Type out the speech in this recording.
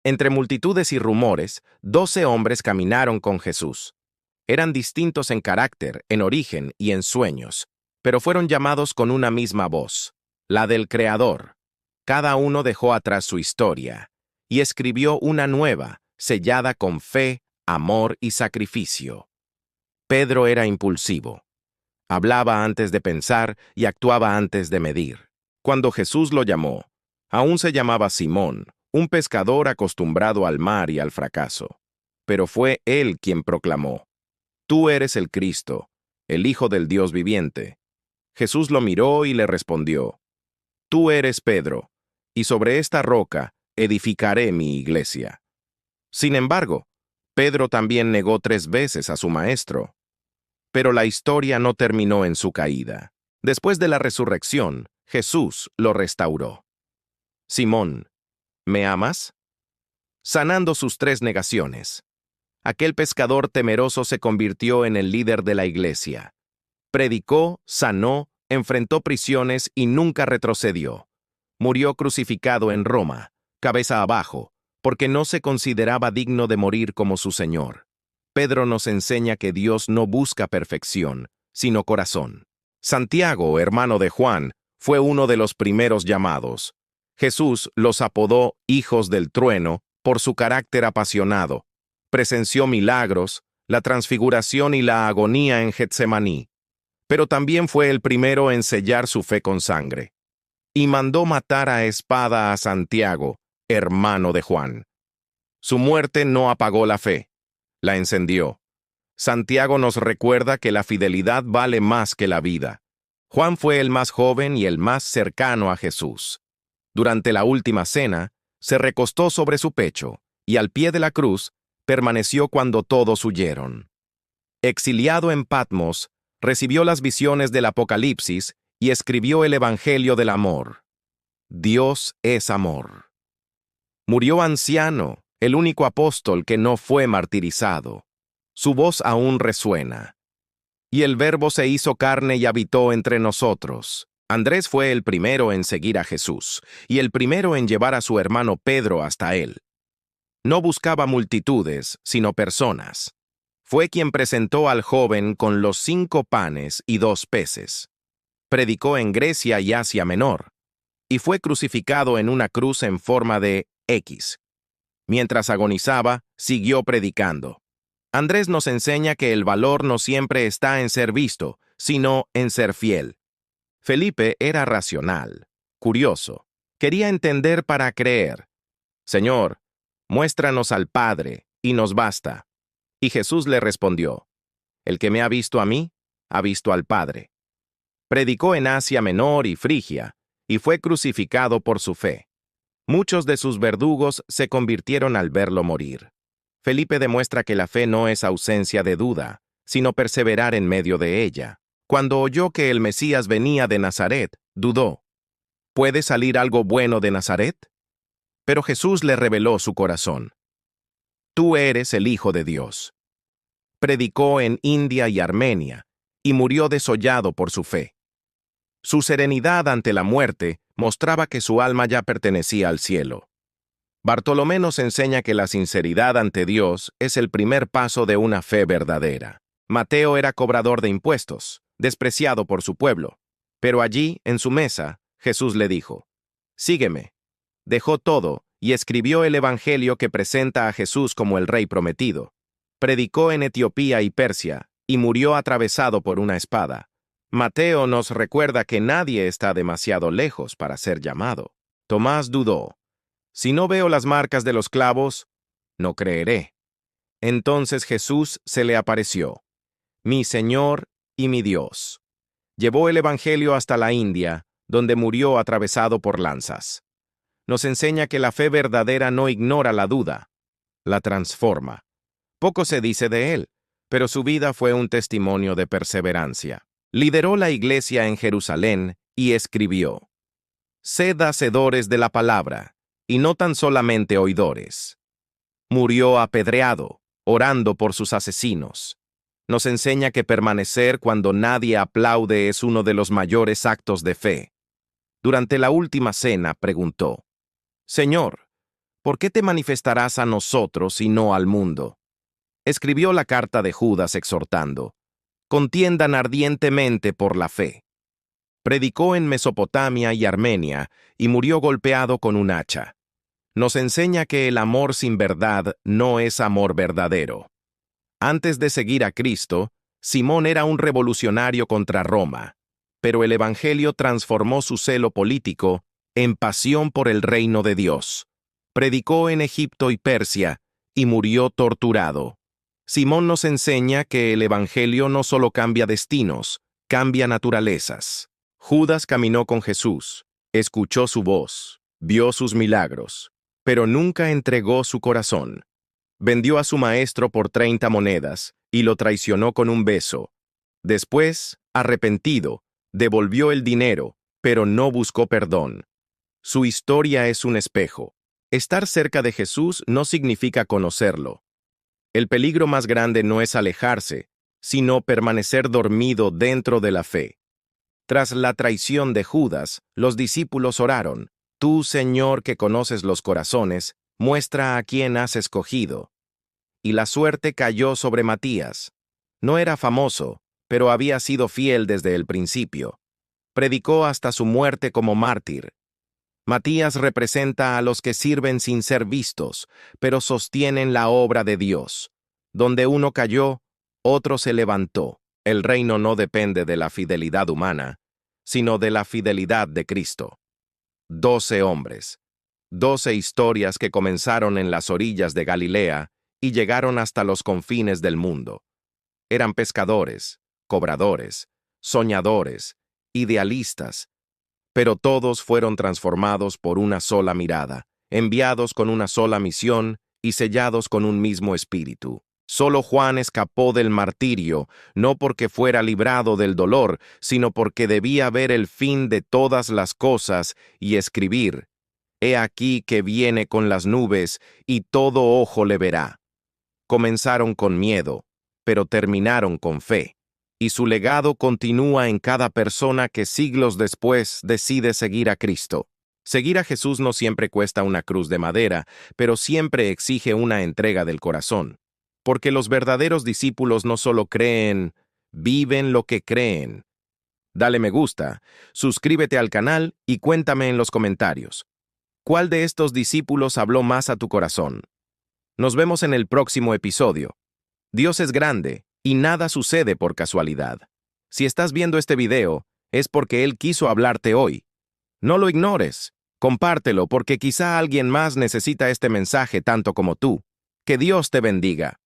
Entre multitudes y rumores, 12 hombres caminaron con Jesús. Eran distintos en carácter, en origen y en sueños, pero fueron llamados con una misma voz, la del Creador. Cada uno dejó atrás su historia y escribió una nueva, sellada con fe, amor y sacrificio. Pedro era impulsivo. Hablaba antes de pensar y actuaba antes de medir. Cuando Jesús lo llamó, aún se llamaba Simón, un pescador acostumbrado al mar y al fracaso. Pero fue él quien proclamó: «Tú eres el Cristo, el Hijo del Dios viviente». Jesús lo miró y le respondió: «Tú eres Pedro, y sobre esta roca edificaré mi iglesia». Sin embargo, Pedro también negó 3 veces a su maestro. Pero la historia no terminó en su caída. Después de la resurrección, Jesús lo restauró. «Simón, ¿me amas?». Sanando sus 3 negaciones. Aquel pescador temeroso se convirtió en el líder de la iglesia. Predicó, sanó, enfrentó prisiones y nunca retrocedió. Murió crucificado en Roma, cabeza abajo, porque no se consideraba digno de morir como su Señor. Pedro nos enseña que Dios no busca perfección, sino corazón. Santiago, hermano de Juan, fue uno de los primeros llamados. Jesús los apodó hijos del trueno por su carácter apasionado. Presenció milagros, la transfiguración y la agonía en Getsemaní. Pero también fue el primero en sellar su fe con sangre. Y mandó matar a espada a Santiago, hermano de Juan. Su muerte no apagó la fe, la encendió. Santiago nos recuerda que la fidelidad vale más que la vida. Juan fue el más joven y el más cercano a Jesús. Durante la última cena, se recostó sobre su pecho y al pie de la cruz permaneció cuando todos huyeron. Exiliado en Patmos, recibió las visiones del Apocalipsis y escribió el Evangelio del amor. Dios es amor. Murió anciano, el único apóstol que no fue martirizado. Su voz aún resuena. Y el Verbo se hizo carne y habitó entre nosotros. Andrés fue el primero en seguir a Jesús, y el primero en llevar a su hermano Pedro hasta él. No buscaba multitudes, sino personas. Fue quien presentó al joven con los 5 panes y 2 peces. Predicó en Grecia y Asia Menor, y fue crucificado en una cruz en forma de X. Mientras agonizaba, siguió predicando. Andrés nos enseña que el valor no siempre está en ser visto, sino en ser fiel. Felipe era racional, curioso. Quería entender para creer. «Señor, muéstranos al Padre, y nos basta». Y Jesús le respondió: «El que me ha visto a mí, ha visto al Padre». Predicó en Asia Menor y Frigia, y fue crucificado por su fe. Muchos de sus verdugos se convirtieron al verlo morir. Felipe demuestra que la fe no es ausencia de duda, sino perseverar en medio de ella. Cuando oyó que el Mesías venía de Nazaret, dudó: ¿puede salir algo bueno de Nazaret? Pero Jesús le reveló su corazón. «Tú eres el Hijo de Dios». Predicó en India y Armenia, y murió desollado por su fe. Su serenidad ante la muerte mostraba que su alma ya pertenecía al cielo. Bartolomé nos enseña que la sinceridad ante Dios es el primer paso de una fe verdadera. Mateo era cobrador de impuestos, despreciado por su pueblo, pero allí, en su mesa, Jesús le dijo: «Sígueme». Dejó todo y escribió el Evangelio que presenta a Jesús como el Rey prometido. Predicó en Etiopía y Persia, y murió atravesado por una espada. Mateo nos recuerda que nadie está demasiado lejos para ser llamado. Tomás dudó: «Si no veo las marcas de los clavos, no creeré». Entonces Jesús se le apareció: «Mi Señor y mi Dios». Llevó el Evangelio hasta la India, donde murió atravesado por lanzas. Nos enseña que la fe verdadera no ignora la duda, la transforma. Poco se dice de él, pero su vida fue un testimonio de perseverancia. Lideró la iglesia en Jerusalén y escribió: «Sed hacedores de la palabra, y no tan solamente oidores». Murió apedreado, orando por sus asesinos. Nos enseña que permanecer cuando nadie aplaude es uno de los mayores actos de fe. Durante la última cena preguntó: «Señor, ¿por qué te manifestarás a nosotros y no al mundo? Escribió la carta de Judas exhortando: contiendan ardientemente por la fe. Predicó en Mesopotamia y Armenia y murió golpeado con un hacha. Nos enseña que el amor sin verdad no es amor verdadero. Antes de seguir a Cristo, Simón era un revolucionario contra Roma, pero el Evangelio transformó su celo político en pasión por el reino de Dios. Predicó en Egipto y Persia y murió torturado. Simón nos enseña que el Evangelio no solo cambia destinos, cambia naturalezas. Judas caminó con Jesús, escuchó su voz, vio sus milagros, pero nunca entregó su corazón. Vendió a su maestro por 30 monedas y lo traicionó con un beso. Después, arrepentido, devolvió el dinero, pero no buscó perdón. Su historia es un espejo. Estar cerca de Jesús no significa conocerlo. El peligro más grande no es alejarse, sino permanecer dormido dentro de la fe. Tras la traición de Judas, los discípulos oraron: tú, Señor, que conoces los corazones, muestra a quién has escogido. Y la suerte cayó sobre Matías. No era famoso, pero había sido fiel desde el principio. Predicó hasta su muerte como mártir. Matías representa a los que sirven sin ser vistos, pero sostienen la obra de Dios. Donde uno cayó, otro se levantó. El reino no depende de la fidelidad humana, sino de la fidelidad de Cristo. 12 hombres, 12 historias que comenzaron en las orillas de Galilea y llegaron hasta los confines del mundo. Eran pescadores, cobradores, soñadores, idealistas, pero todos fueron transformados por una sola mirada, enviados con una sola misión y sellados con un mismo espíritu. Solo Juan escapó del martirio, no porque fuera librado del dolor, sino porque debía ver el fin de todas las cosas y escribir: he aquí que viene con las nubes, y todo ojo le verá. Comenzaron con miedo, pero terminaron con fe. Y su legado continúa en cada persona que siglos después decide seguir a Cristo. Seguir a Jesús no siempre cuesta una cruz de madera, pero siempre exige una entrega del corazón. Porque los verdaderos discípulos no solo creen, viven lo que creen. Dale me gusta, suscríbete al canal y cuéntame en los comentarios: ¿cuál de estos discípulos habló más a tu corazón? Nos vemos en el próximo episodio. Dios es grande y nada sucede por casualidad. Si estás viendo este video, es porque Él quiso hablarte hoy. No lo ignores, compártelo porque quizá alguien más necesita este mensaje tanto como tú. Que Dios te bendiga.